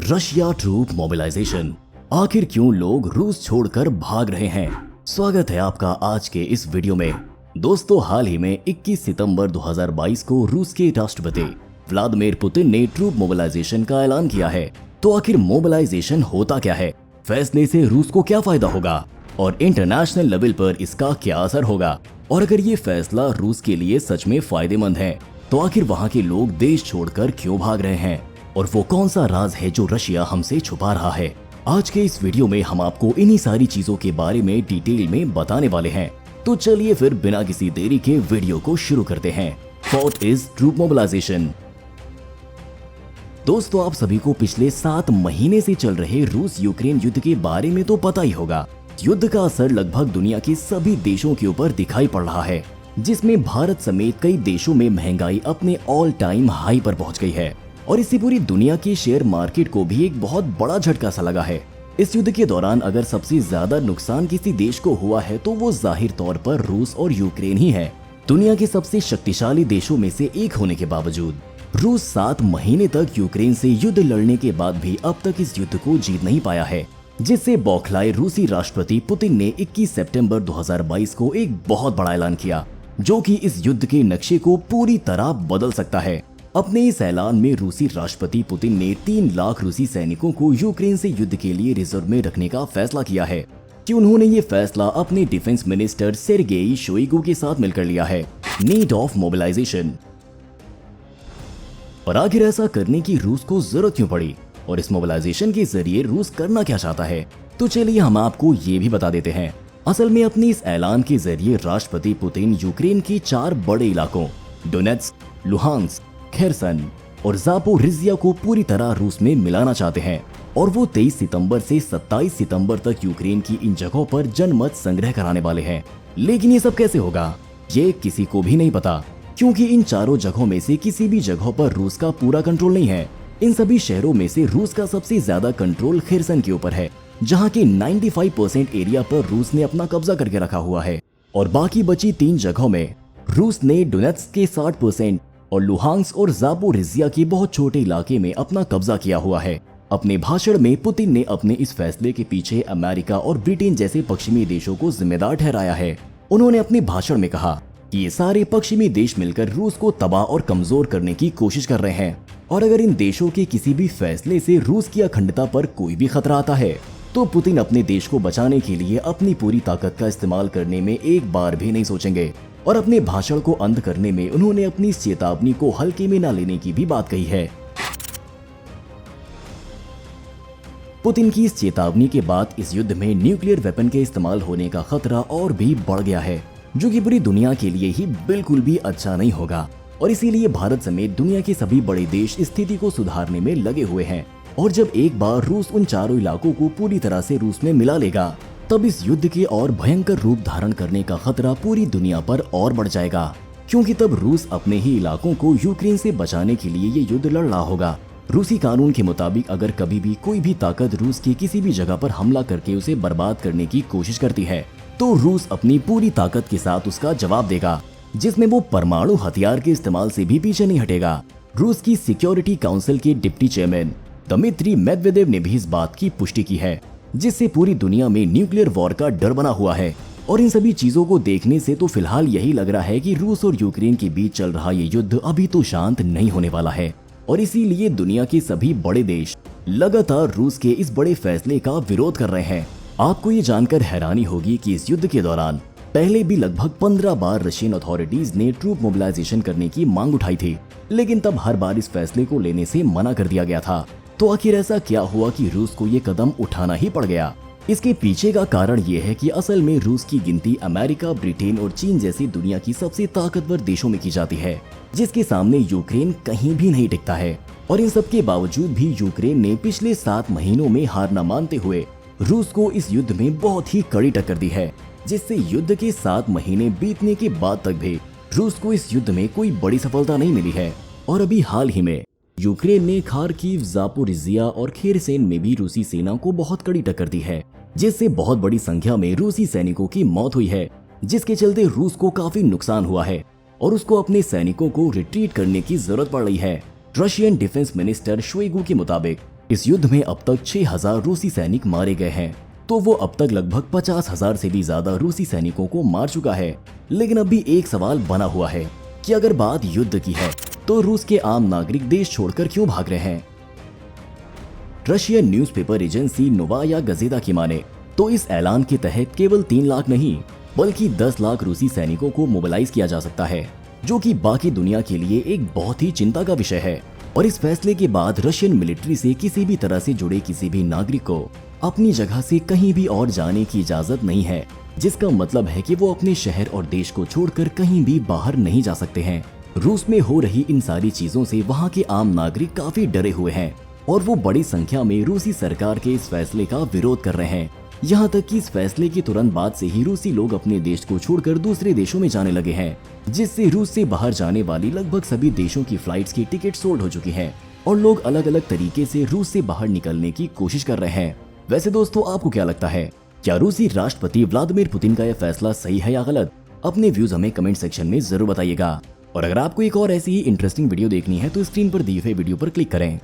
Russia troop mobilisation. आखिर क्यों लोग रूस छोड़कर भाग रहे हैं? स्वागत है आपका आज के इस वीडियो में। दोस्तों, हाल ही में 21 सितंबर 2022 को रूस के राष्ट्रपति व्लादिमीर पुतिन ने ट्रूप मोबिलाइजेशन का ऐलान किया है। तो आखिर मोबिलाइजेशन होता क्या है, फैसले से रूस को क्या फायदा होगा और इंटरनेशनल लेवल पर इसका क्या असर होगा, और अगर ये फैसला रूस के लिए सच में फायदेमंद है तो आखिर वहाँ के लोग देश छोड़कर क्यों भाग रहे हैं और वो कौन सा राज है जो रशिया हमसे छुपा रहा है। आज के इस वीडियो में हम आपको इन्हीं सारी चीजों के बारे में डिटेल में बताने वाले हैं। तो चलिए फिर बिना किसी देरी के वीडियो को शुरू करते हैं। What is troop mobilisation? दोस्तों, आप सभी को पिछले 7 महीने से चल रहे रूस यूक्रेन युद्ध के बारे में तो पता ही होगा। युद्ध का असर लगभग दुनिया के सभी देशों के ऊपर दिखाई पड़ रहा है, जिसमें भारत समेत कई देशों में महंगाई अपने ऑल टाइम हाई पर पहुंच गई है और इससे पूरी दुनिया के शेयर मार्केट को भी एक बहुत बड़ा झटका सा लगा है। इस युद्ध के दौरान अगर सबसे ज्यादा नुकसान किसी देश को हुआ है तो वो जाहिर तौर पर रूस और यूक्रेन ही है। दुनिया के सबसे शक्तिशाली देशों में से एक होने के बावजूद रूस 7 महीने तक यूक्रेन से युद्ध लड़ने के बाद भी अब तक इस युद्ध को जीत नहीं पाया है, जिससे बौखलाए रूसी राष्ट्रपति पुतिन ने 21 सितंबर 2022 को एक बहुत बड़ा ऐलान किया, जो कि इस युद्ध के नक्शे को पूरी तरह बदल सकता है। अपने इस ऐलान में रूसी राष्ट्रपति पुतिन ने 3 लाख रूसी सैनिकों को यूक्रेन से युद्ध के लिए रिजर्व में रखने का फैसला किया है कि उन्होंने ये फैसला अपने डिफेंस मिनिस्टर सेर्गेई शोइगु के साथ मिलकर लिया है। Need of mobilisation. और आखिर ऐसा करने की रूस को जरूरत क्यों पड़ी और इस मोबिलाइजेशन के जरिए रूस करना क्या चाहता है? तो चलिए हम आपको ये भी बता देते हैं। असल में अपने इस ऐलान के जरिए राष्ट्रपति पुतिन यूक्रेन के 4 बड़े इलाकों डोनेट्स्क, लुहांस्क, खेरसन और जापोरिजिया को पूरी तरह रूस में मिलाना चाहते हैं और वो 23 सितंबर से 27 सितंबर तक यूक्रेन की इन जगहों पर जनमत संग्रह कराने वाले हैं। लेकिन ये सब कैसे होगा, ये किसी को भी नहीं पता, क्योंकि इन चारों जगहों में से किसी भी जगह पर रूस का पूरा कंट्रोल नहीं है। इन सभी शहरों में से रूस का सबसे ज्यादा कंट्रोल खेरसन के ऊपर है, जहां की 95% एरिया पर रूस ने अपना कब्जा करके रखा हुआ है और बाकी बची 3 जगहों में रूस ने डोनेट्स्क के 60% और लुहांस्क और जापोरिजिया के बहुत छोटे इलाके में अपना कब्जा किया हुआ है। अपने भाषण में पुतिन ने अपने इस फैसले के पीछे अमेरिका और ब्रिटेन जैसे पश्चिमी देशों को जिम्मेदार ठहराया है। उन्होंने अपने भाषण में कहा कि ये सारे पश्चिमी देश मिलकर रूस को तबाह और कमजोर करने की कोशिश कर रहे हैं और अगर इन देशों के किसी भी फैसले से रूस की अखंडता पर कोई भी खतरा आता है तो पुतिन अपने देश को बचाने के लिए अपनी पूरी ताकत का इस्तेमाल करने में एक बार भी नहीं सोचेंगे। और अपने भाषण को अंत करने में उन्होंने अपनी इस चेतावनी को हल्के में न लेने की भी बात कही है। पुतिन की इस चेतावनी के बाद इस युद्ध में न्यूक्लियर वेपन के इस्तेमाल होने का खतरा और भी बढ़ गया है, जो कि पूरी दुनिया के लिए ही बिल्कुल भी अच्छा नहीं होगा और इसीलिए भारत समेत दुनिया के सभी बड़े देश स्थिति को सुधारने में लगे हुए हैं। और जब एक बार रूस उन चारों इलाकों को पूरी तरह से रूस में मिला लेगा तब इस युद्ध के और भयंकर रूप धारण करने का खतरा पूरी दुनिया पर और बढ़ जाएगा, क्योंकि तब रूस अपने ही इलाकों को यूक्रेन से बचाने के लिए ये युद्ध लड़ रहा होगा। रूसी कानून के मुताबिक अगर कभी भी कोई भी ताकत रूस की किसी भी जगह पर हमला करके उसे बर्बाद करने की कोशिश करती है तो रूस अपनी पूरी ताकत के साथ उसका जवाब देगा, जिसमें वो परमाणु हथियार के इस्तेमाल से भी पीछे नहीं हटेगा। रूस की सिक्योरिटी काउंसिल के डिप्टी चेयरमैन दमित्री मेदवेदेव ने भी इस बात की पुष्टि की है, जिससे पूरी दुनिया में न्यूक्लियर वॉर का डर बना हुआ है। और इन सभी चीजों को देखने से तो फिलहाल यही लग रहा है कि रूस और यूक्रेन के बीच चल रहा ये युद्ध अभी तो शांत नहीं होने वाला है और इसीलिए दुनिया के सभी बड़े देश लगातार रूस के इस बड़े फैसले का विरोध कर रहे हैं। आपको ये जानकर हैरानी होगी कि इस युद्ध के दौरान पहले भी लगभग 15 बार रशियन अथॉरिटीज ने ट्रूप मोबिलाइजेशन करने की मांग उठाई थी, लेकिन तब हर बार इस फैसले को लेने से मना कर दिया गया था। तो आखिर ऐसा क्या हुआ कि रूस को ये कदम उठाना ही पड़ गया? इसके पीछे का कारण ये है कि असल में रूस की गिनती अमेरिका, ब्रिटेन और चीन जैसी दुनिया की सबसे ताकतवर देशों में की जाती है, जिसके सामने यूक्रेन कहीं भी नहीं टिकता है। और इन सब के बावजूद भी यूक्रेन ने पिछले 7 महीनों में हार न मानते हुए रूस को इस युद्ध में बहुत ही कड़ी टक्कर दी है, जिससे युद्ध के 7 महीने बीतने के बाद तक भी रूस को इस युद्ध में कोई बड़ी सफलता नहीं मिली है। और अभी हाल ही में यूक्रेन ने खार्किव, जापोरिजिया और खेरसन में भी रूसी सेना को बहुत कड़ी टक्कर दी है, जिससे बहुत बड़ी संख्या में रूसी सैनिकों की मौत हुई है, जिसके चलते रूस को काफी नुकसान हुआ है और उसको अपने सैनिकों को रिट्रीट करने की जरूरत पड़ रही है। रशियन डिफेंस मिनिस्टर शोइगु के मुताबिक इस युद्ध में अब तक 6000 रूसी सैनिक मारे गए हैं, तो वो अब तक लगभग 50,000 से भी ज्यादा रूसी सैनिकों को मार चुका है। लेकिन अभी एक सवाल बना हुआ है कि अगर बात युद्ध की है तो रूस के आम नागरिक देश छोड़कर क्यों भाग रहे हैं। रशियन न्यूज़पेपर एजेंसी नोवाया गजेटा की माने तो इस ऐलान के तहत केवल 3 लाख नहीं बल्कि 10 लाख रूसी सैनिकों को मोबिलाइज किया जा सकता है, जो कि बाकी दुनिया के लिए एक बहुत ही चिंता का विषय है। और इस फैसले के बाद रशियन मिलिट्री से किसी भी तरह से जुड़े किसी भी नागरिक को अपनी जगह से कहीं भी और जाने की इजाजत नहीं है, जिसका मतलब है कि वो अपने शहर और देश को छोड़कर कहीं भी बाहर नहीं जा सकते हैं। रूस में हो रही इन सारी चीजों से वहाँ के आम नागरिक काफी डरे हुए हैं और वो बड़ी संख्या में रूसी सरकार के इस फैसले का विरोध कर रहे हैं। यहाँ तक कि इस फैसले के तुरंत बाद से ही रूसी लोग अपने देश को छोड़कर दूसरे देशों में जाने लगे हैं, जिससे रूस से बाहर जाने वाली लगभग सभी देशों की फ्लाइट्स की टिकट सोल्ड हो चुकी हैं और लोग अलग अलग तरीके से रूस से बाहर निकलने की कोशिश कर रहे हैं। वैसे दोस्तों, आपको क्या लगता है, क्या रूसी राष्ट्रपति व्लादिमीर पुतिन का यह फैसला सही है या गलत? अपने व्यूज हमें कमेंट सेक्शन में जरूर बताइएगा। और अगर आपको एक और ऐसी ही इंटरेस्टिंग वीडियो देखनी है तो स्क्रीन पर दिए हुए वीडियो पर क्लिक करें।